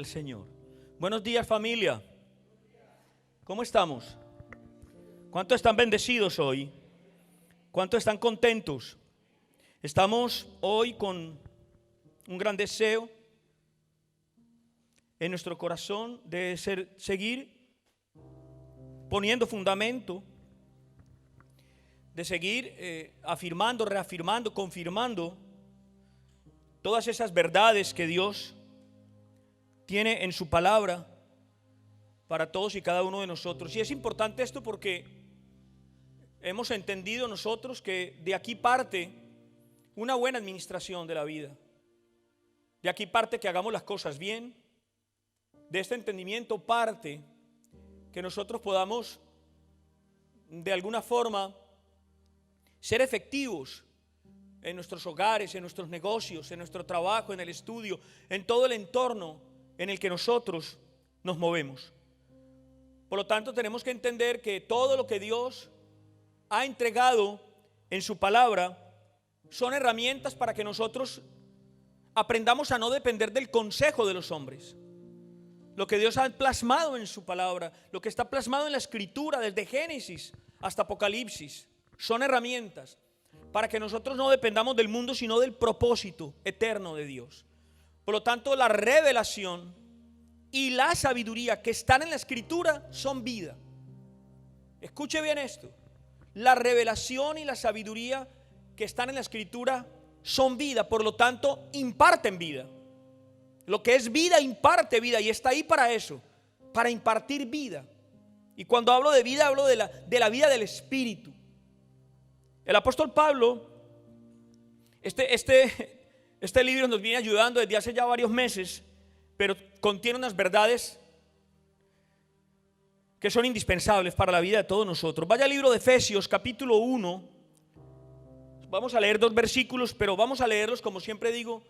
al Señor. Buenos días, familia. ¿Cómo estamos? ¿Cuántos están bendecidos hoy? ¿Cuántos están contentos? Estamos hoy con un gran deseo en nuestro corazón de seguir poniendo fundamento, de seguir afirmando, reafirmando, confirmando todas esas verdades que Dios tiene en su palabra para todos y cada uno de nosotros. Y es importante esto porque hemos entendido nosotros que de aquí parte una buena administración de la vida. De aquí parte que hagamos las cosas bien. De este entendimiento parte que nosotros podamos de alguna forma ser efectivos en nuestros hogares, en nuestros negocios, en nuestro trabajo, en el estudio, en todo el entorno en el que nosotros nos movemos. Por lo tanto, tenemos que entender que todo lo que Dios ha entregado en su palabra son herramientas para que nosotros aprendamos a no depender del consejo de los hombres. Lo que Dios ha plasmado en su palabra, lo que está plasmado en la escritura desde Génesis hasta Apocalipsis, son herramientas para que nosotros no dependamos del mundo, sino del propósito eterno de Dios. Por lo tanto, la revelación y la sabiduría que están en la escritura son vida. Escuche bien esto. La revelación y la sabiduría que están en la escritura son vida, por lo tanto, imparten vida. Lo que es vida imparte vida y está ahí para eso, para impartir vida. Y cuando hablo de vida, hablo de la vida del Espíritu. El apóstol Pablo, este libro nos viene ayudando desde hace ya varios meses, pero contiene unas verdades que son indispensables para la vida de todos nosotros. Vaya al libro de Efesios, capítulo 1. Vamos a leer 2 versículos, pero vamos a leerlos, como siempre digo,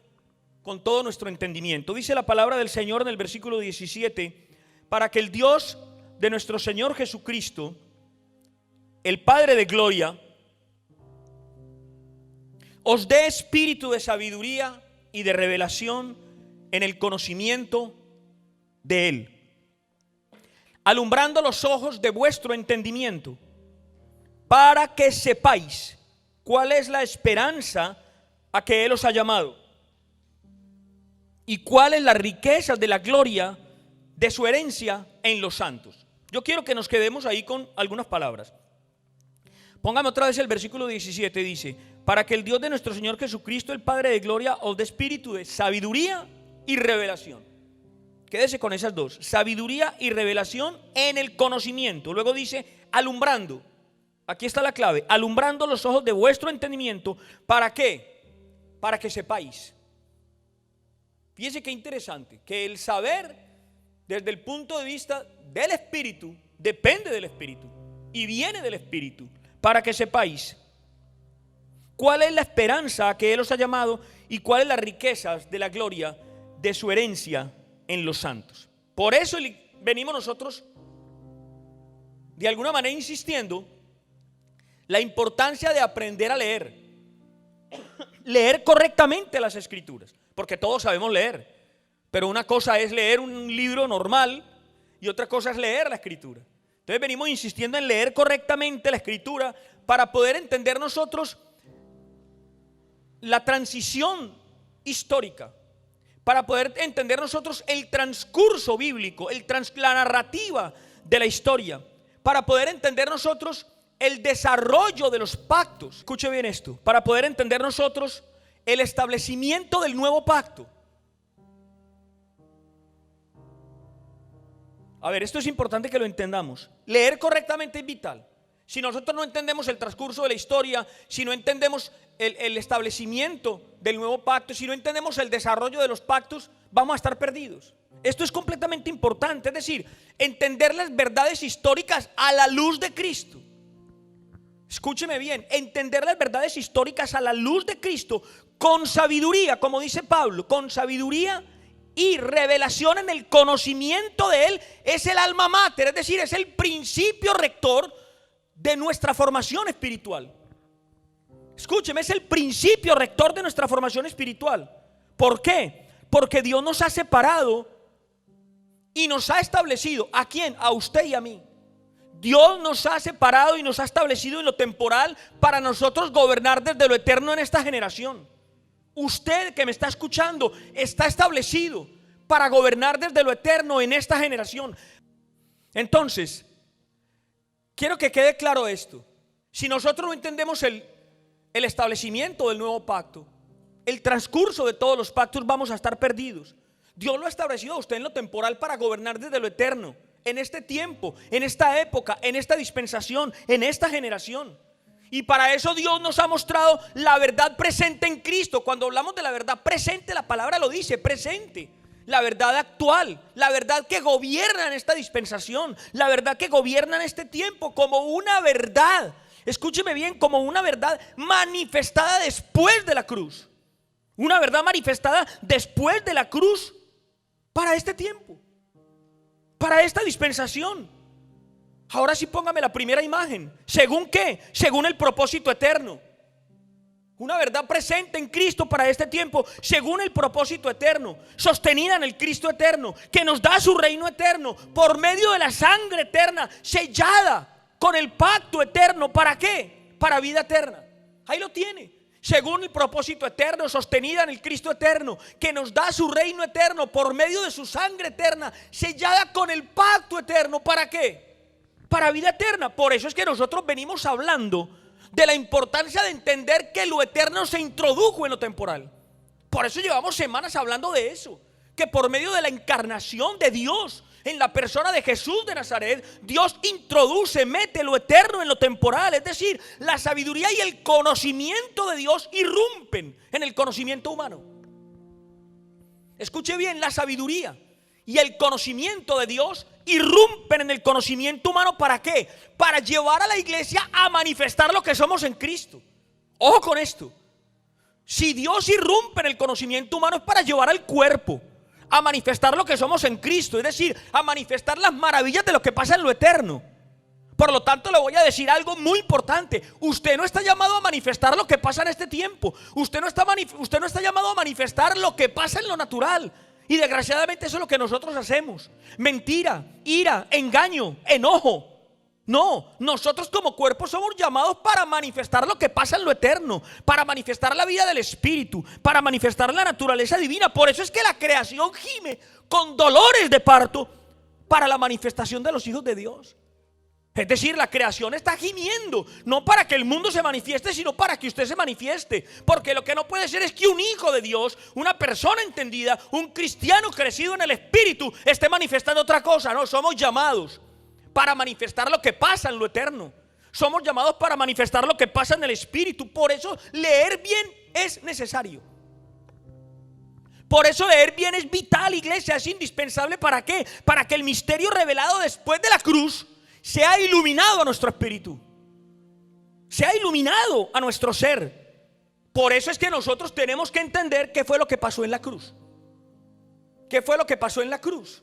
con todo nuestro entendimiento. Dice la palabra del Señor en el versículo 17: para que el Dios de nuestro Señor Jesucristo, el Padre de gloria, os dé espíritu de sabiduría y de revelación en el conocimiento de Él, alumbrando los ojos de vuestro entendimiento, para que sepáis cuál es la esperanza a que Él os ha llamado y cuáles las riquezas de la gloria de su herencia en los santos. Yo quiero que nos quedemos ahí con algunas palabras. Póngame otra vez el versículo 17, dice: para que el Dios de nuestro Señor Jesucristo, el Padre de gloria, os dé espíritu de sabiduría y revelación. Quédese con esas dos: sabiduría y revelación en el conocimiento. Luego dice alumbrando. Aquí está la clave: alumbrando los ojos de vuestro entendimiento. ¿Para qué? Para que sepáis. Fíjense qué interesante, que el saber desde el punto de vista del Espíritu depende del Espíritu y viene del Espíritu. Para que sepáis cuál es la esperanza a que Él os ha llamado y cuáles las riquezas de la gloria de su herencia en los santos. Por eso venimos nosotros de alguna manera insistiendo la importancia de aprender a leer correctamente las escrituras, porque todos sabemos leer, pero una cosa es leer un libro normal y otra cosa es leer la escritura. Entonces venimos insistiendo en leer correctamente la escritura para poder entender nosotros la transición histórica, para poder entender nosotros el transcurso bíblico, la narrativa de la historia, para poder entender nosotros el desarrollo de los pactos. Escuche bien esto: para poder entender nosotros el establecimiento del nuevo pacto. A ver, esto es importante que lo entendamos. Leer correctamente es vital. Si nosotros no entendemos el transcurso de la historia, si no entendemos el establecimiento del nuevo pacto, si no entendemos el desarrollo de los pactos, vamos a estar perdidos. Esto es completamente importante, es decir, entender las verdades históricas a la luz de Cristo. Escúcheme bien: entender las verdades históricas a la luz de Cristo con sabiduría, como dice Pablo, con sabiduría y revelación en el conocimiento de Él, es el alma mater, es decir, es el principio rector de nuestra formación espiritual. Escúcheme, es el principio rector de nuestra formación espiritual. ¿Por qué? Porque Dios nos ha separado y nos ha establecido. ¿A quién? A usted y a mí. Dios nos ha separado y nos ha establecido en lo temporal para nosotros gobernar desde lo eterno en esta generación. Usted que me está escuchando está establecido para gobernar desde lo eterno en esta generación. Entonces, quiero que quede claro esto. Si nosotros no entendemos el establecimiento del nuevo pacto, el transcurso de todos los pactos, vamos a estar perdidos. Dios lo ha establecido a usted en lo temporal para gobernar desde lo eterno, en este tiempo, en esta época, en esta dispensación, en esta generación. Y para eso Dios nos ha mostrado la verdad presente en Cristo. Cuando hablamos de la verdad presente, la palabra lo dice, presente. La verdad actual, la verdad que gobierna en esta dispensación, la verdad que gobierna en este tiempo, como una verdad, escúcheme bien, como una verdad manifestada después de la cruz. Una verdad manifestada después de la cruz para este tiempo, para esta dispensación. Ahora sí póngame la primera imagen. ¿Según qué? Según el propósito eterno. Una verdad presente en Cristo para este tiempo, según el propósito eterno, sostenida en el Cristo eterno, que nos da su reino eterno por medio de la sangre eterna, sellada con el pacto eterno. ¿Para qué? Para vida eterna. Ahí lo tiene. Según el propósito eterno, sostenida en el Cristo eterno, que nos da su reino eterno por medio de su sangre eterna, sellada con el pacto eterno. ¿Para qué? Para vida eterna. Por eso es que nosotros venimos hablando de la importancia de entender que lo eterno se introdujo en lo temporal. Por eso llevamos semanas hablando de eso, que por medio de la encarnación de Dios en la persona de Jesús de Nazaret, Dios introduce, mete lo eterno en lo temporal. Es decir, la sabiduría y el conocimiento de Dios irrumpen en el conocimiento humano. Escuche bien, la sabiduría y el conocimiento de Dios irrumpen en el conocimiento humano. ¿Para qué? Para llevar a la iglesia a manifestar lo que somos en Cristo. Ojo con esto. Si Dios irrumpe en el conocimiento humano, es para llevar al cuerpo a manifestar lo que somos en Cristo, es decir, a manifestar las maravillas de lo que pasa en lo eterno. Por lo tanto, le voy a decir algo muy importante. Usted no está llamado a manifestar lo que pasa en este tiempo. Usted no está llamado a manifestar lo que pasa en lo natural. Y desgraciadamente eso es lo que nosotros hacemos. Mentira, ira, engaño, enojo. No, nosotros como cuerpo somos llamados para manifestar lo que pasa en lo eterno, para manifestar la vida del Espíritu, para manifestar la naturaleza divina. Por eso es que la creación gime con dolores de parto para la manifestación de los hijos de Dios. Es decir, la creación está gimiendo, no para que el mundo se manifieste, sino para que usted se manifieste. Porque lo que no puede ser es que un hijo de Dios, una persona entendida, un cristiano crecido en el Espíritu, esté manifestando otra cosa. No, somos llamados para manifestar lo que pasa en lo eterno. Somos llamados para manifestar lo que pasa en el Espíritu. Por eso leer bien es necesario. Por eso leer bien es vital, iglesia, es indispensable. ¿Para qué? Para que el misterio revelado después de la cruz sea iluminado a nuestro espíritu, sea iluminado a nuestro ser. Por eso es que nosotros tenemos que entender qué fue lo que pasó en la cruz. ¿Qué fue lo que pasó en la cruz?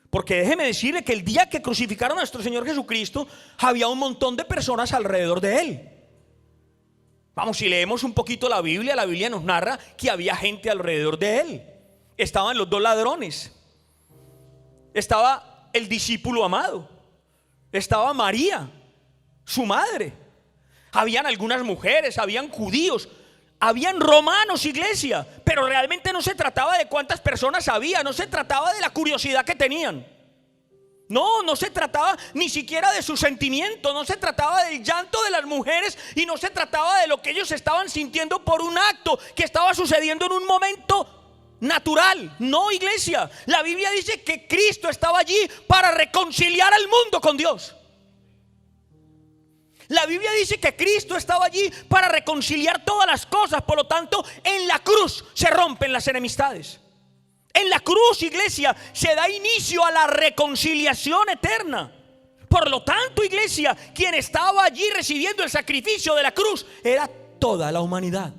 Porque déjeme decirle que el día que crucificaron a nuestro Señor Jesucristo, había un montón de personas alrededor de Él. Vamos, si leemos un poquito la Biblia nos narra que había gente alrededor de Él. Estaban los dos ladrones, estaba el discípulo amado, estaba María, su madre. Habían algunas mujeres, habían judíos, habían romanos, iglesia. Pero realmente no se trataba de cuántas personas había, no se trataba de la curiosidad que tenían. No se trataba ni siquiera de su sentimiento, no se trataba del llanto de las mujeres y no se trataba de lo que ellos estaban sintiendo por un acto que estaba sucediendo en un momento natural. No, iglesia, la Biblia dice que Cristo estaba allí para reconciliar al mundo con Dios. La Biblia dice que Cristo estaba allí para reconciliar todas las cosas. Por lo tanto, en la cruz se rompen las enemistades. En la cruz, iglesia, se da inicio a la reconciliación eterna. Por lo tanto, iglesia, quien estaba allí recibiendo el sacrificio de la cruz era toda la humanidad.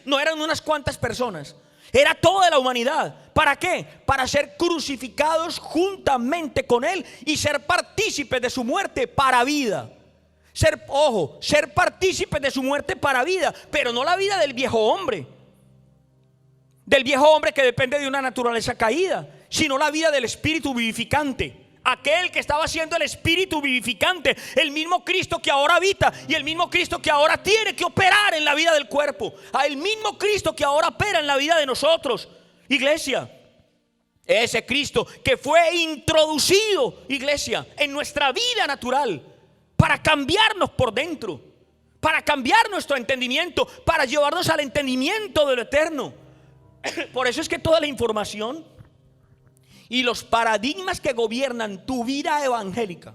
No eran unas cuantas personas, era toda la humanidad. ¿Para qué? Para ser crucificados juntamente con Él y ser partícipes de su muerte para vida. Ser partícipes de su muerte para vida, pero no la vida del viejo hombre. Del viejo hombre que depende de una naturaleza caída, sino la vida del Espíritu vivificante. Aquel que estaba siendo el Espíritu vivificante, el mismo Cristo que ahora habita y el mismo Cristo que ahora tiene que operar en la vida del cuerpo, el mismo Cristo que ahora opera en la vida de nosotros, iglesia. Ese Cristo que fue introducido, iglesia, en nuestra vida natural para cambiarnos por dentro, para cambiar nuestro entendimiento, para llevarnos al entendimiento de lo eterno. Por eso es que toda la información y los paradigmas que gobiernan tu vida evangélica,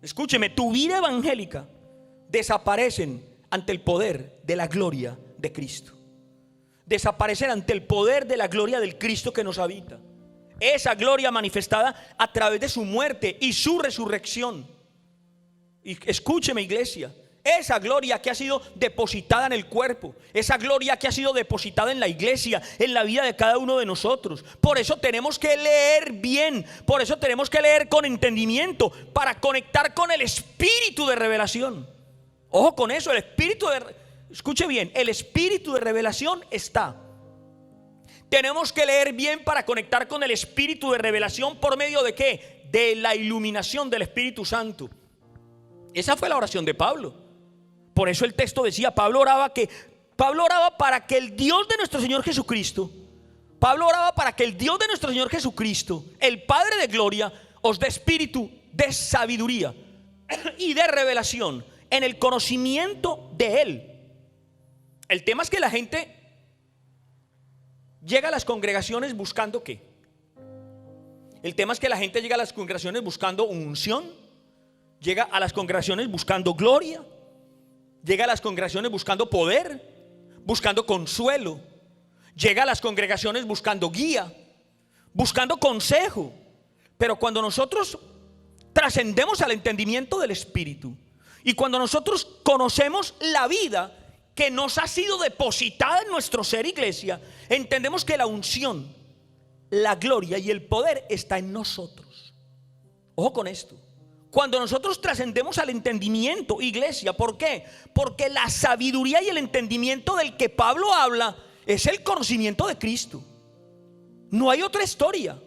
escúcheme, tu vida evangélica, desaparecen ante el poder de la gloria de Cristo. Desaparecen ante el poder de la gloria del Cristo que nos habita. Esa gloria manifestada a través de su muerte y su resurrección. Y escúcheme, iglesia, esa gloria que ha sido depositada en el cuerpo, esa gloria que ha sido depositada en la iglesia, en la vida de cada uno de nosotros. Por eso tenemos que leer bien, por eso tenemos que leer con entendimiento, para conectar con el espíritu de revelación. Ojo con eso, escuche bien, el espíritu de revelación está. Tenemos que leer bien para conectar con el espíritu de revelación. ¿Por medio de qué? De la iluminación del Espíritu Santo. Esa fue la oración de Pablo. Por eso el texto decía, Pablo oraba para que el Dios de nuestro Señor Jesucristo, el Padre de gloria, os dé espíritu de sabiduría y de revelación en el conocimiento de Él. El tema es que la gente llega a las congregaciones buscando ¿qué? El tema es que la gente llega a las congregaciones buscando unción, llega a las congregaciones buscando gloria, llega a las congregaciones buscando poder, buscando consuelo, llega a las congregaciones buscando guía, buscando consejo. Pero cuando nosotros trascendemos al entendimiento del Espíritu y cuando nosotros conocemos la vida que nos ha sido depositada en nuestro ser, iglesia, entendemos que la unción, la gloria y el poder está en nosotros. Ojo con esto. Cuando nosotros trascendemos al entendimiento, iglesia, ¿por qué? Porque la sabiduría y el entendimiento del que Pablo habla es el conocimiento de Cristo. No hay otra historia.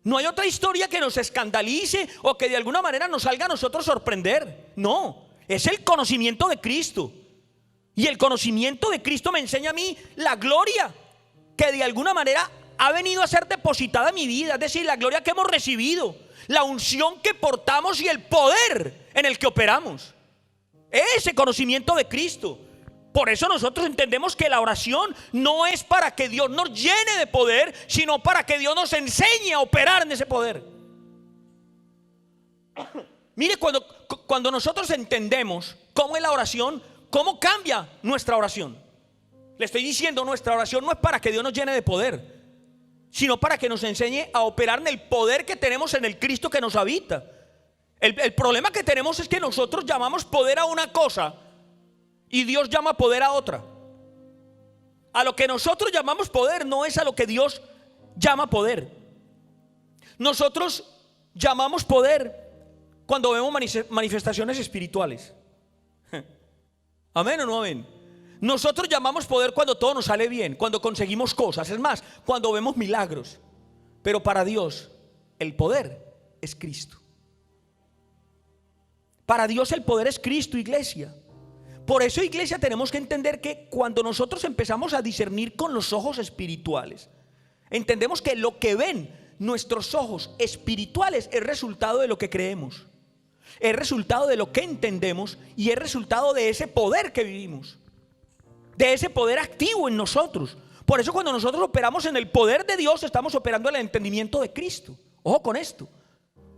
No hay otra historia que nos escandalice o que de alguna manera nos salga a nosotros sorprender. No, es el conocimiento de Cristo. Y el conocimiento de Cristo me enseña a mí la gloria que de alguna manera ha venido a ser depositada en mi vida. Es decir, la gloria que hemos recibido, la unción que portamos y el poder en el que operamos. Ese conocimiento de Cristo. Por eso nosotros entendemos que la oración no es para que Dios nos llene de poder, sino para que Dios nos enseñe a operar en ese poder. Mire, cuando nosotros entendemos cómo es la oración, cómo cambia nuestra oración. Le estoy diciendo, nuestra oración no es para que Dios nos llene de poder, sino para que nos enseñe a operar en el poder que tenemos en el Cristo que nos habita. El problema que tenemos es que nosotros llamamos poder a una cosa y Dios llama poder a otra. A lo que nosotros llamamos poder no es a lo que Dios llama poder. Nosotros llamamos poder cuando vemos manifestaciones espirituales. ¿Amén o no amén? Nosotros llamamos poder cuando todo nos sale bien, cuando conseguimos cosas, es más, cuando vemos milagros. Pero para Dios el poder es Cristo. Para Dios el poder es Cristo, iglesia. Por eso, iglesia, tenemos que entender que cuando nosotros empezamos a discernir con los ojos espirituales, entendemos que lo que ven nuestros ojos espirituales es resultado de lo que creemos, es resultado de lo que entendemos y es resultado de ese poder que vivimos, de ese poder activo en nosotros. Por eso cuando nosotros operamos en el poder de Dios, estamos operando en el entendimiento de Cristo. Ojo con esto.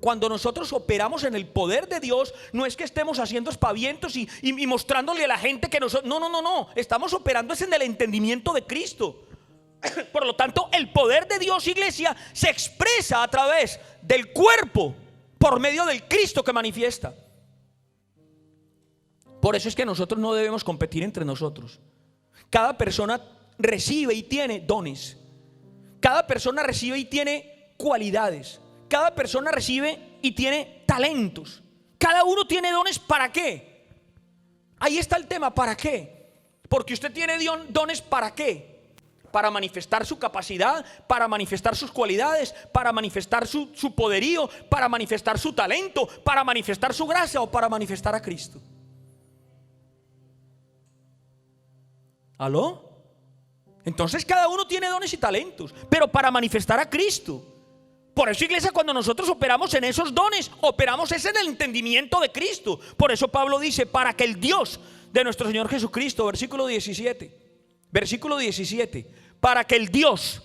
Cuando nosotros operamos en el poder de Dios, no es que estemos haciendo espavientos y mostrándole a la gente que nosotros... No. Estamos operando es en el entendimiento de Cristo. Por lo tanto, el poder de Dios, iglesia, se expresa a través del cuerpo, por medio del Cristo que manifiesta. Por eso es que nosotros no debemos competir entre nosotros. Cada persona recibe y tiene dones. Cada persona recibe y tiene cualidades. Cada persona recibe y tiene talentos. Cada uno tiene dones. ¿Para qué? Ahí está el tema, ¿para qué? Porque usted tiene dones, ¿para qué? para manifestar su capacidad, para manifestar sus cualidades, para manifestar su poderío, para manifestar su talento, para manifestar su gracia o para manifestar a Cristo. ¿Aló? Entonces cada uno tiene dones y talentos, pero para manifestar a Cristo. Por eso, iglesia, cuando nosotros operamos en esos dones, operamos es en el entendimiento de Cristo. Por eso Pablo dice, para que el Dios de nuestro Señor Jesucristo, versículo 17, para que el Dios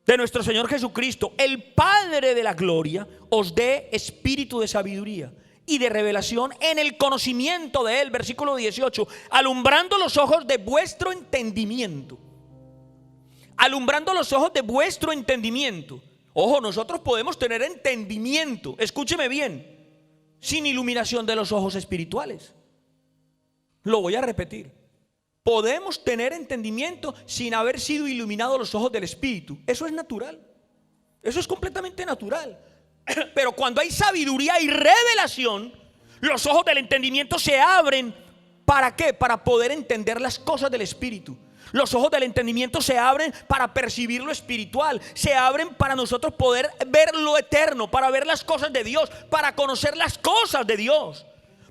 de nuestro Señor Jesucristo, el Padre de la gloria, os dé espíritu de sabiduría y de revelación en el conocimiento de Él, versículo 18, alumbrando los ojos de vuestro entendimiento. Alumbrando los ojos de vuestro entendimiento. Ojo, nosotros podemos tener entendimiento, escúcheme bien, sin iluminación de los ojos espirituales. Lo voy a repetir. Podemos tener entendimiento sin haber sido iluminados los ojos del Espíritu. Eso es natural. Eso es completamente natural. Pero cuando hay sabiduría y revelación, los ojos del entendimiento se abren. ¿Para qué? Para poder entender las cosas del Espíritu. Los ojos del entendimiento se abren para percibir lo espiritual. Se abren para nosotros poder ver lo eterno, para ver las cosas de Dios, para conocer las cosas de Dios.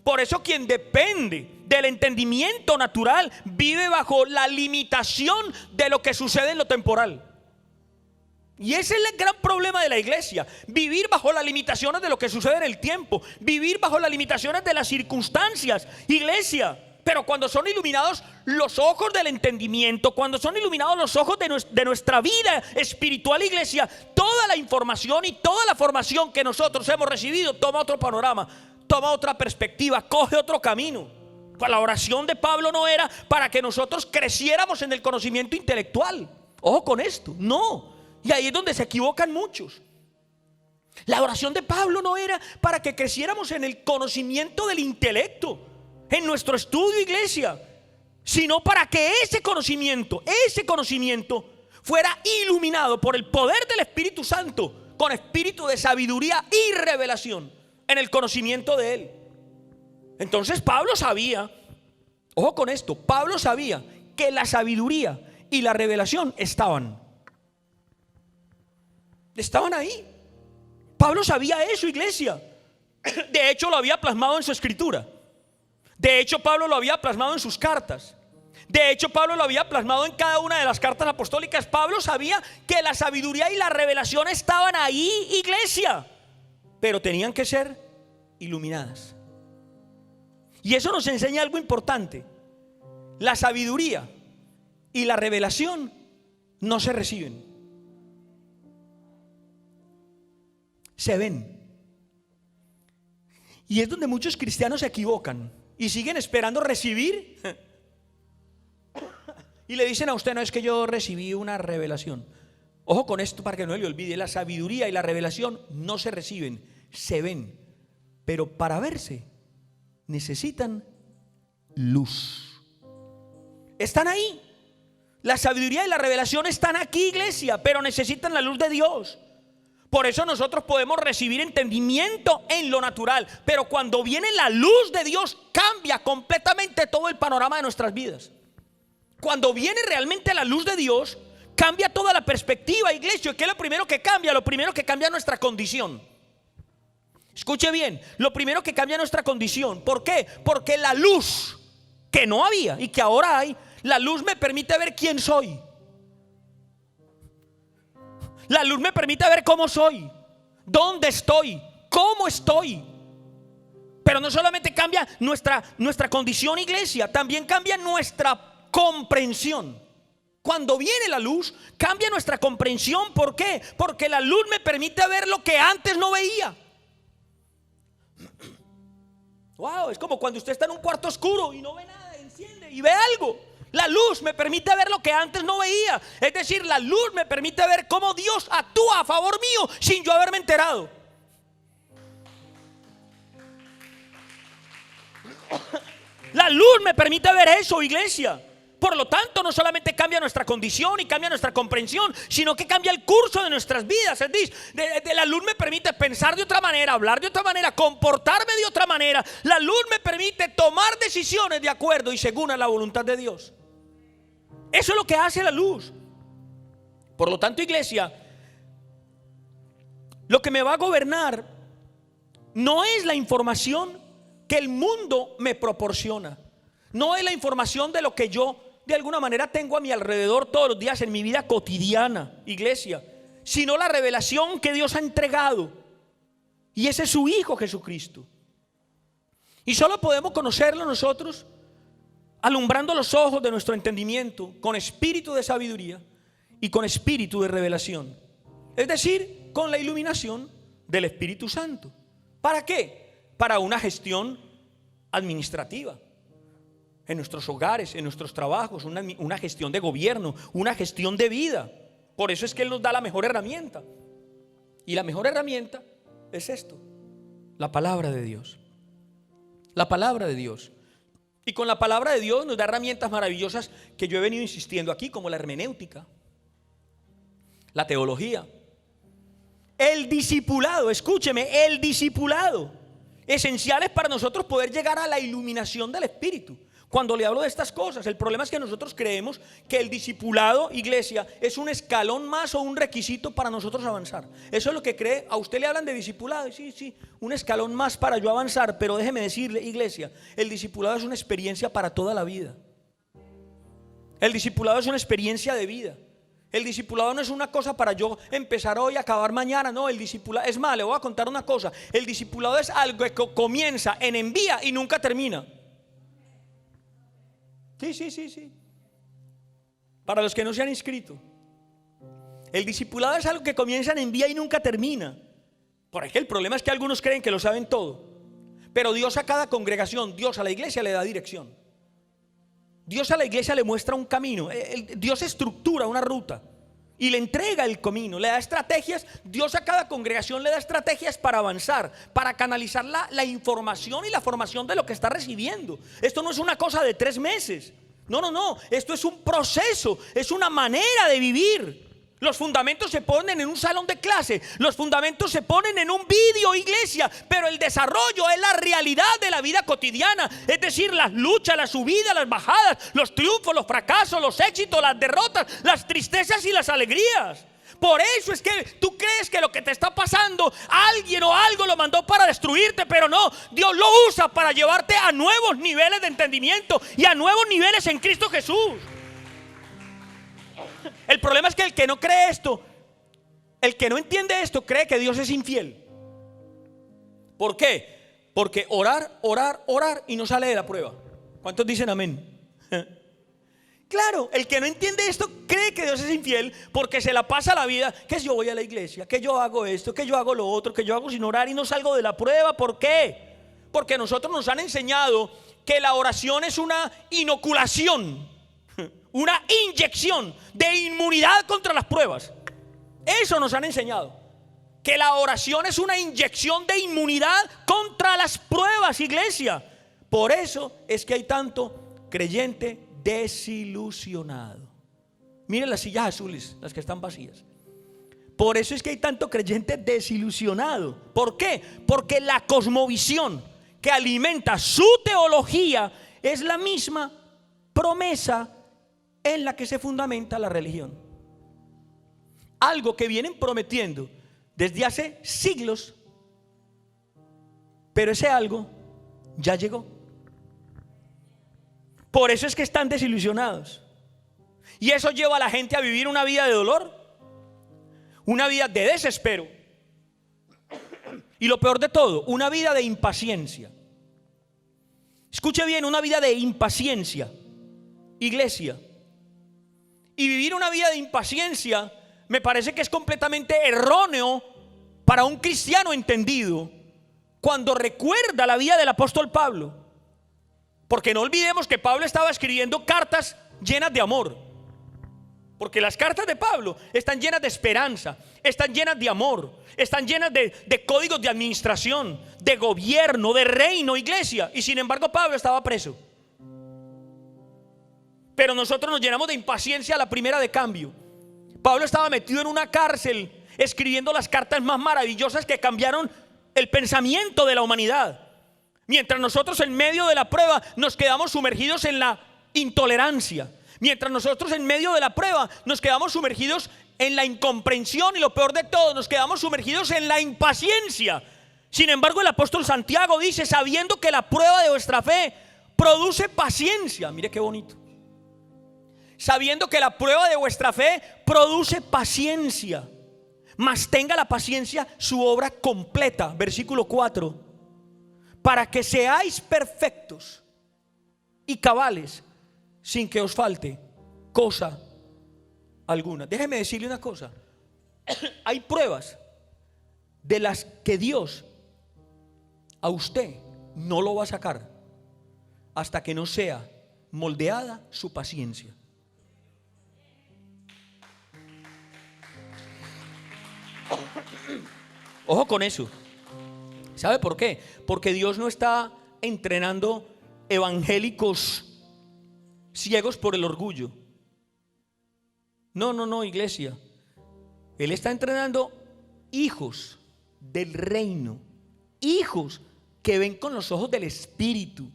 Por eso quien depende del entendimiento natural vive bajo la limitación de lo que sucede en lo temporal. Y ese es el gran problema de la iglesia: vivir bajo las limitaciones de lo que sucede en el tiempo, vivir bajo las limitaciones de las circunstancias. Iglesia, pero cuando son iluminados los ojos del entendimiento, cuando son iluminados los ojos de nuestra vida espiritual, iglesia, toda la información y toda la formación que nosotros hemos recibido toma otro panorama, toma otra perspectiva, coge otro camino. Pues la oración de Pablo no era para que nosotros creciéramos en el conocimiento intelectual. Ojo con esto, no. Y ahí es donde se equivocan muchos. La oración de Pablo no era para que creciéramos en el conocimiento del intelecto, en nuestro estudio, iglesia, sino para que ese conocimiento fuera iluminado por el poder del Espíritu Santo, con espíritu de sabiduría y revelación en el conocimiento de Él. Entonces Pablo sabía, ojo con esto, Pablo sabía que la sabiduría y la revelación estaban ahí. Pablo sabía eso, iglesia. De hecho lo había plasmado en su escritura. De hecho Pablo lo había plasmado en sus cartas. De hecho Pablo lo había plasmado en cada una de las cartas apostólicas. Pablo sabía que la sabiduría y la revelación estaban ahí, iglesia, pero tenían que ser iluminadas. Y eso nos enseña algo importante: la sabiduría y la revelación no se reciben, se ven. Y es donde muchos cristianos se equivocan y siguen esperando recibir. Y le dicen a usted: no, es que yo recibí una revelación. Ojo con esto para que no le olvide: la sabiduría y la revelación no se reciben, se ven. Pero para verse necesitan luz. Están ahí. La sabiduría y la revelación están aquí, iglesia, pero necesitan la luz de Dios. Por eso nosotros podemos recibir entendimiento en lo natural, pero cuando viene la luz de Dios cambia completamente todo el panorama de nuestras vidas. Cuando viene realmente la luz de Dios cambia toda la perspectiva, iglesia. ¿Qué es lo primero que cambia? Lo primero que cambia es nuestra condición. Escuche bien, lo primero que cambia es nuestra condición. ¿Por qué? Porque la luz que no había y que ahora hay, la luz me permite ver quién soy. La luz me permite ver cómo soy, dónde estoy, cómo estoy. Pero no solamente cambia nuestra condición, iglesia, también cambia nuestra comprensión. Cuando viene la luz, cambia nuestra comprensión. ¿Por qué? Porque la luz me permite ver lo que antes no veía. Wow, es como cuando usted está en un cuarto oscuro y no ve nada, enciende y ve algo. La luz me permite ver lo que antes no veía. Es decir, la luz me permite ver cómo Dios actúa a favor mío sin yo haberme enterado. La luz me permite ver eso, iglesia. Por lo tanto, no solamente cambia nuestra condición y cambia nuestra comprensión, sino que cambia el curso de nuestras vidas. Es decir, la luz me permite pensar de otra manera, hablar de otra manera, comportarme de otra manera. La luz me permite tomar decisiones de acuerdo y según a la voluntad de Dios. Eso es lo que hace la luz. Por lo tanto, iglesia, lo que me va a gobernar no es la información que el mundo me proporciona, no es la información de lo que yo de alguna manera tengo a mi alrededor todos los días en mi vida cotidiana, iglesia, sino la revelación que Dios ha entregado, y ese es su Hijo Jesucristo. Y solo podemos conocerlo nosotros alumbrando los ojos de nuestro entendimiento con espíritu de sabiduría y con espíritu de revelación, es decir, con la iluminación del Espíritu Santo. ¿Para qué? Para una gestión administrativa en nuestros hogares, en nuestros trabajos, una gestión de gobierno, una gestión de vida. Por eso es que Él nos da la mejor herramienta. Y la mejor herramienta es esto: la palabra de Dios. La palabra de Dios. Y con la palabra de Dios nos da herramientas maravillosas que yo he venido insistiendo aquí, como la hermenéutica, la teología, el discipulado. Escúcheme, el discipulado, esenciales para nosotros poder llegar a la iluminación del Espíritu. Cuando le hablo de estas cosas, el problema es que nosotros creemos que el discipulado, iglesia, es un escalón más o un requisito para nosotros avanzar. Eso es lo que cree. A usted le hablan de discipulado, sí, un escalón más para yo avanzar. Pero déjeme decirle, iglesia, el discipulado es una experiencia para toda la vida. El discipulado es una experiencia de vida. El discipulado no es una cosa para yo empezar hoy y acabar mañana. No, el discipulado, es más, le voy a contar una cosa: el discipulado es algo que comienza en envía y nunca termina. Sí. Para los que no se han inscrito, el discipulado es algo que comienza en envía y nunca termina. Por ejemplo, el problema es que algunos creen que lo saben todo, pero Dios a cada congregación, Dios a la iglesia le da dirección. Dios a la iglesia le muestra un camino. Dios estructura una ruta y le entrega el camino, le da estrategias. Dios a cada congregación le da estrategias para avanzar, para canalizar la información y la formación de lo que está recibiendo. Esto no es una cosa de 3 meses. No. Esto es un proceso, es una manera de vivir. Los fundamentos se ponen en un salón de clase, los fundamentos se ponen en un vídeo, iglesia, pero el desarrollo es la realidad de la vida cotidiana, es decir, las luchas, las subidas, las bajadas, los triunfos, los fracasos, los éxitos, las derrotas, las tristezas y las alegrías. Por eso es que tú crees que lo que te está pasando, alguien o algo lo mandó para destruirte, pero no, Dios lo usa para llevarte a nuevos niveles de entendimiento y a nuevos niveles en Cristo Jesús. El problema es que el que no cree esto, el que no entiende esto, cree que Dios es infiel. ¿Por qué? Porque orar y no sale de la prueba. ¿Cuántos dicen amén? Claro, el que no entiende esto cree que Dios es infiel porque se la pasa la vida, que yo voy a la iglesia, que yo hago esto, que yo hago lo otro, que yo hago sin orar y no salgo de la prueba. ¿Por qué? Porque nosotros nos han enseñado que la oración es una inoculación, una inyección de inmunidad contra las pruebas. Eso nos han enseñado, que la oración es una inyección de inmunidad contra las pruebas, iglesia. Por eso es que hay tanto creyente desilusionado. Miren las sillas azules, las que están vacías. Por eso es que hay tanto creyente desilusionado. ¿Por qué? Porque la cosmovisión que alimenta su teología es la misma promesa en la que se fundamenta la religión. Algo que vienen prometiendo desde hace siglos, pero ese algo ya llegó. Por eso es que están desilusionados. Y eso lleva a la gente a vivir una vida de dolor, una vida de desespero, y lo peor de todo, una vida de impaciencia. Escuche bien, una vida de impaciencia, iglesia. Y vivir una vida de impaciencia me parece que es completamente erróneo para un cristiano entendido cuando recuerda la vida del apóstol Pablo. Porque no olvidemos que Pablo estaba escribiendo cartas llenas de amor. Porque las cartas de Pablo están llenas de esperanza, están llenas de amor, están llenas de códigos de administración, de gobierno, de reino, iglesia. Y sin embargo Pablo estaba preso. Pero nosotros nos llenamos de impaciencia a la primera de cambio. Pablo estaba metido en una cárcel escribiendo las cartas más maravillosas que cambiaron el pensamiento de la humanidad. Mientras nosotros en medio de la prueba nos quedamos sumergidos en la intolerancia. Mientras nosotros en medio de la prueba nos quedamos sumergidos en la incomprensión y lo peor de todo, nos quedamos sumergidos en la impaciencia. Sin embargo, el apóstol Santiago dice, sabiendo que la prueba de vuestra fe produce paciencia. Mire qué bonito. Sabiendo que la prueba de vuestra fe produce paciencia, mas tenga la paciencia su obra completa. Versículo 4. Para que seáis perfectos y cabales, sin que os falte cosa alguna. Déjeme decirle una cosa. Hay pruebas de las que Dios a usted no lo va a sacar hasta que no sea moldeada su paciencia. Ojo con eso. ¿Sabe por qué? Porque Dios no está entrenando evangélicos ciegos por el orgullo. No, iglesia. Él está entrenando hijos del reino, hijos que ven con los ojos del Espíritu.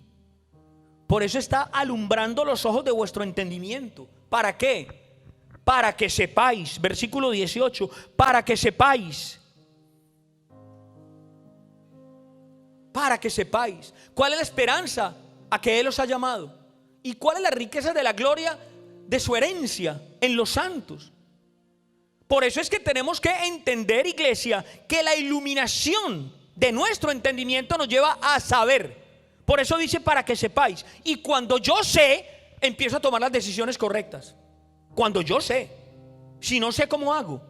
Por eso está alumbrando los ojos de vuestro entendimiento. ¿Para qué? Para que sepáis, versículo 18, para que sepáis. Para que sepáis cuál es la esperanza a que Él os ha llamado y cuál es la riqueza de la gloria de su herencia en los santos. Por eso es que tenemos que entender, iglesia, que la iluminación de nuestro entendimiento nos lleva a saber. Por eso dice para que sepáis. Y cuando yo sé, empiezo a tomar las decisiones correctas. Cuando yo sé. Si no sé, ¿cómo hago?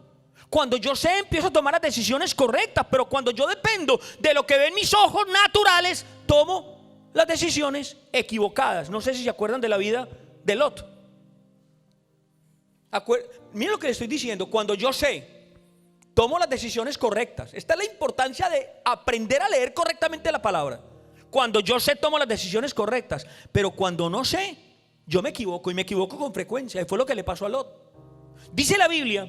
Cuando yo sé, empiezo a tomar las decisiones correctas. Pero cuando yo dependo de lo que ven mis ojos naturales, tomo las decisiones equivocadas. No sé si se acuerdan de la vida de Lot. Miren lo que le estoy diciendo. Cuando yo sé, tomo las decisiones correctas. Esta es la importancia de aprender a leer correctamente la palabra. Cuando yo sé, tomo las decisiones correctas. Pero cuando no sé, yo me equivoco, y me equivoco con frecuencia. Y fue lo que le pasó a Lot. Dice la Biblia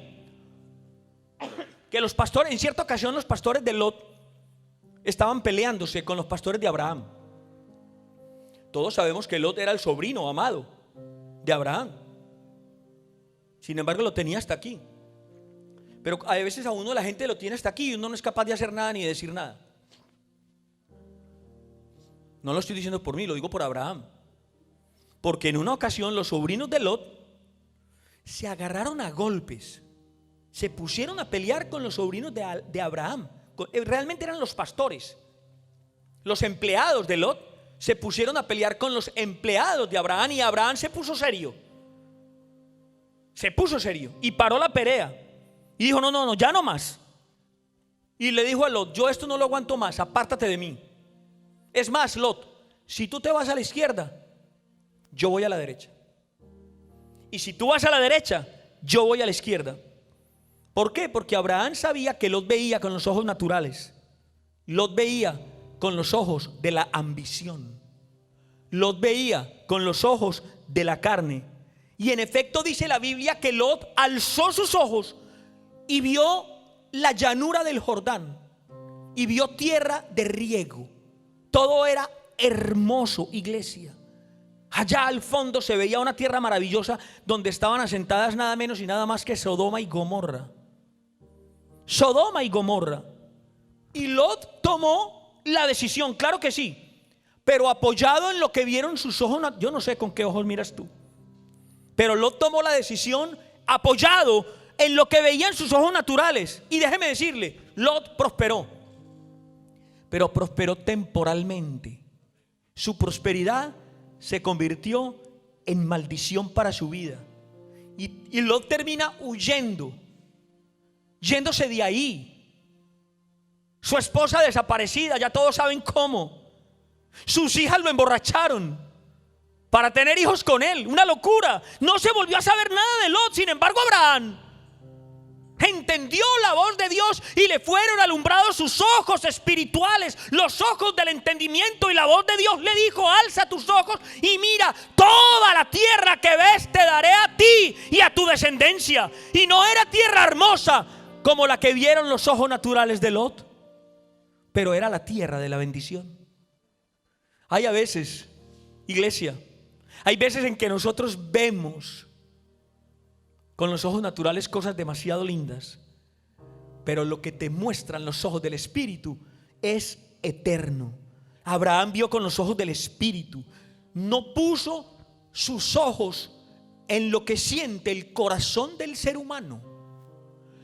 que los pastores, en cierta ocasión, los pastores de Lot estaban peleándose con los pastores de Abraham. Todos sabemos que Lot era el sobrino amado de Abraham. Sin embargo, lo tenía hasta aquí. Pero a veces a uno la gente lo tiene hasta aquí y uno no es capaz de hacer nada ni de decir nada. No lo estoy diciendo por mí, lo digo por Abraham. Porque en una ocasión los sobrinos de Lot se agarraron a golpes, se pusieron a pelear con los sobrinos de Abraham. Realmente eran los pastores. Los empleados de Lot se pusieron a pelear con los empleados de Abraham, y Abraham se puso serio. Se puso serio y paró la pelea y dijo: no, ya no más. Y le dijo a Lot: yo esto no lo aguanto más, apártate de mí. Es más, Lot, si tú te vas a la izquierda, yo voy a la derecha. Y si tú vas a la derecha, yo voy a la izquierda. ¿Por qué? Porque Abraham sabía que Lot veía con los ojos naturales. Lot veía con los ojos de la ambición. Lot veía con los ojos de la carne. Y en efecto dice la Biblia que Lot alzó sus ojos y vio la llanura del Jordán y vio tierra de riego. Todo era hermoso, iglesia. Allá al fondo se veía una tierra maravillosa donde estaban asentadas nada menos y nada más que Sodoma y Gomorra. Sodoma y Gomorra. Y Lot tomó la decisión, claro que sí, pero apoyado en lo que vieron sus ojos. Yo no sé con qué ojos miras tú, pero Lot tomó la decisión apoyado en lo que veían sus ojos naturales. Y déjeme decirle, Lot prosperó, pero prosperó temporalmente. Su prosperidad se convirtió en maldición para su vida. Y Lot termina huyendo, yéndose de ahí. Su esposa desaparecida, ya todos saben cómo. Sus hijas lo emborracharon para tener hijos con él, una locura. No se volvió a saber nada de Lot. Sin embargo, Abraham entendió la voz de Dios y le fueron alumbrados sus ojos espirituales, los ojos del entendimiento, y la voz de Dios le dijo: alza tus ojos y mira, toda la tierra que ves te daré a ti y a tu descendencia. Y no era tierra hermosa como la que vieron los ojos naturales de Lot, pero era la tierra de la bendición. Hay a veces, iglesia, hay veces en que nosotros vemos con los ojos naturales cosas demasiado lindas, pero lo que te muestran los ojos del Espíritu es eterno. Abraham vio con los ojos del Espíritu, no puso sus ojos en lo que siente el corazón del ser humano,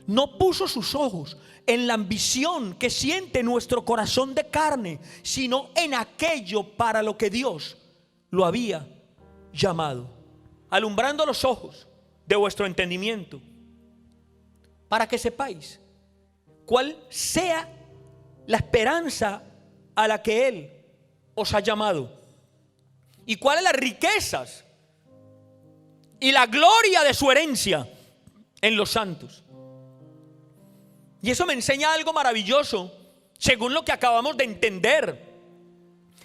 no puso sus ojos en la ambición que siente nuestro corazón de carne, sino en aquello para lo que Dios lo había llamado, alumbrando los ojos de vuestro entendimiento, para que sepáis cuál sea la esperanza a la que Él os ha llamado, y cuáles las riquezas y la gloria de su herencia en los santos. Y eso me enseña algo maravilloso, según lo que acabamos de entender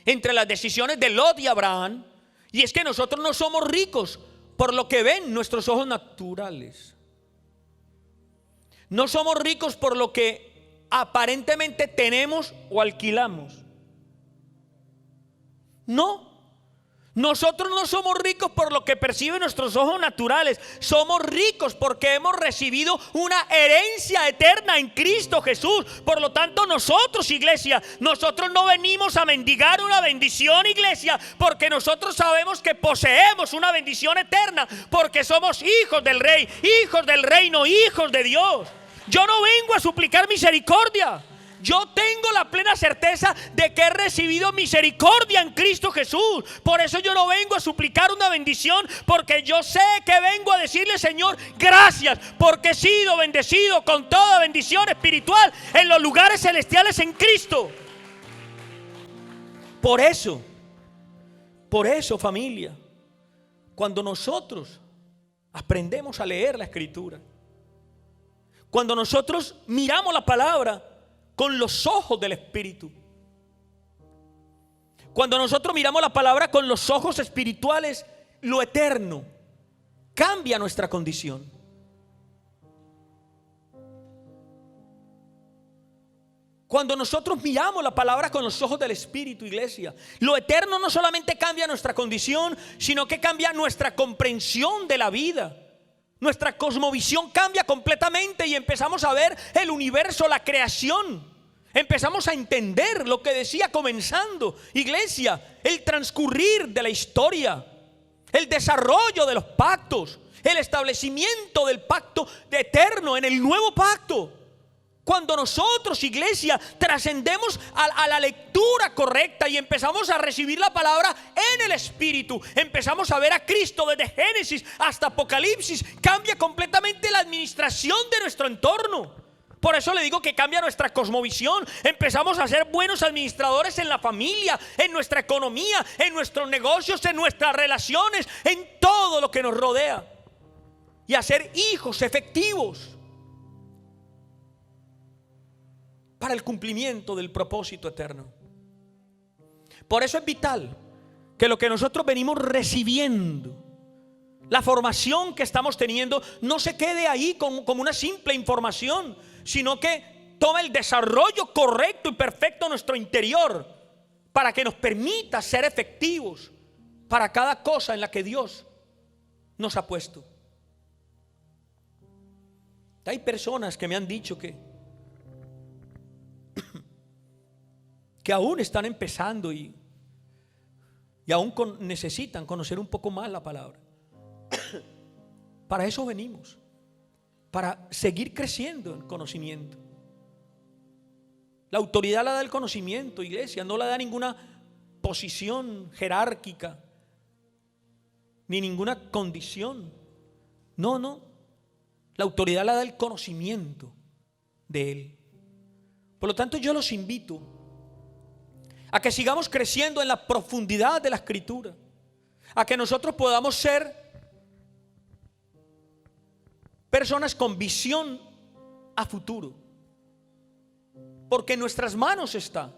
entre las decisiones de Lot y Abraham, y es que nosotros no somos ricos por lo que ven nuestros ojos naturales. No somos ricos por lo que aparentemente tenemos o alquilamos. No. Nosotros no somos ricos por lo que perciben nuestros ojos naturales. Somos ricos porque hemos recibido una herencia eterna en Cristo Jesús. Por lo tanto, nosotros, iglesia, nosotros no venimos a mendigar una bendición, iglesia, porque nosotros sabemos que poseemos una bendición eterna, porque somos hijos del Rey, hijos del reino, hijos de Dios. Yo no vengo a suplicar misericordia. Yo tengo la plena certeza de que he recibido misericordia en Cristo Jesús. Por eso yo no vengo a suplicar una bendición, porque yo sé que vengo a decirle: Señor, gracias, porque he sido bendecido con toda bendición espiritual en los lugares celestiales en Cristo. Por eso, familia, cuando nosotros aprendemos a leer la Escritura, cuando nosotros miramos la palabra con los ojos del Espíritu, cuando nosotros miramos la palabra con los ojos espirituales, lo eterno cambia nuestra condición. Cuando nosotros miramos la palabra con los ojos del Espíritu, iglesia, lo eterno no solamente cambia nuestra condición, sino que cambia nuestra comprensión de la vida. Nuestra cosmovisión cambia completamente y empezamos a ver el universo, la creación. Empezamos a entender lo que decía comenzando, iglesia, el transcurrir de la historia, el desarrollo de los pactos, el establecimiento del pacto eterno en el nuevo pacto. Cuando nosotros, iglesia, trascendemos a la lectura correcta y empezamos a recibir la palabra en el Espíritu, empezamos a ver a Cristo desde Génesis hasta Apocalipsis, cambia completamente la administración de nuestro entorno. Por eso le digo que cambia nuestra cosmovisión. Empezamos a ser buenos administradores en la familia, en nuestra economía, en nuestros negocios, en nuestras relaciones, en todo lo que nos rodea, y a ser hijos efectivos para el cumplimiento del propósito eterno. Por eso es vital que lo que nosotros venimos recibiendo, la formación que estamos teniendo, no se quede ahí como una simple información, sino que tome el desarrollo correcto y perfecto en nuestro interior, para que nos permita ser efectivos para cada cosa en la que Dios nos ha puesto. Hay personas que me han dicho que aún están empezando y aún necesitan conocer un poco más la palabra. Para eso venimos, para seguir creciendo en conocimiento. La autoridad la da el conocimiento, iglesia, no la da ninguna posición jerárquica ni ninguna condición. No, la autoridad la da el conocimiento de Él. Por lo tanto, yo los invito a que sigamos creciendo en la profundidad de la Escritura, a que nosotros podamos ser personas con visión a futuro, porque en nuestras manos está.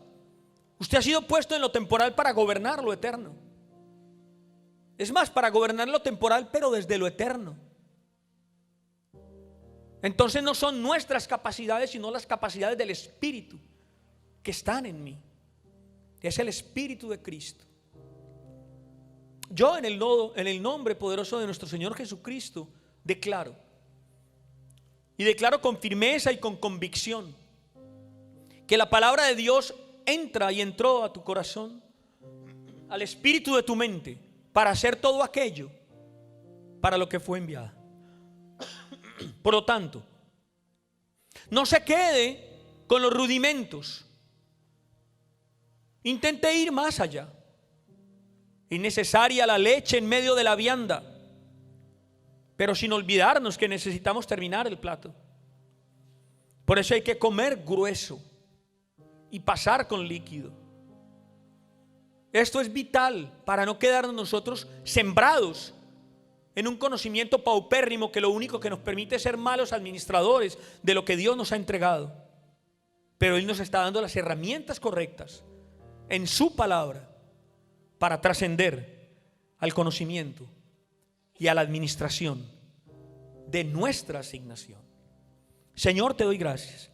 Usted ha sido puesto en lo temporal para gobernar lo eterno. Es más, para gobernar lo temporal, pero desde lo eterno. Entonces no son nuestras capacidades, sino las capacidades del Espíritu que están en mí. Es el Espíritu de Cristo. Yo en el nombre poderoso de nuestro Señor Jesucristo declaro y declaro con firmeza y con convicción que la palabra de Dios entra y entró a tu corazón, al espíritu de tu mente, para hacer todo aquello para lo que fue enviada. Por lo tanto, no se quede con los rudimentos. Intente ir más allá. Es necesaria la leche en medio de la vianda, pero sin olvidarnos que necesitamos terminar el plato. Por eso hay que comer grueso y pasar con líquido. Esto es vital para no quedarnos nosotros sembrados en un conocimiento paupérrimo que lo único que nos permite es ser malos administradores de lo que Dios nos ha entregado. Pero Él nos está dando las herramientas correctas en su palabra para trascender al conocimiento y a la administración de nuestra asignación. Señor, te doy gracias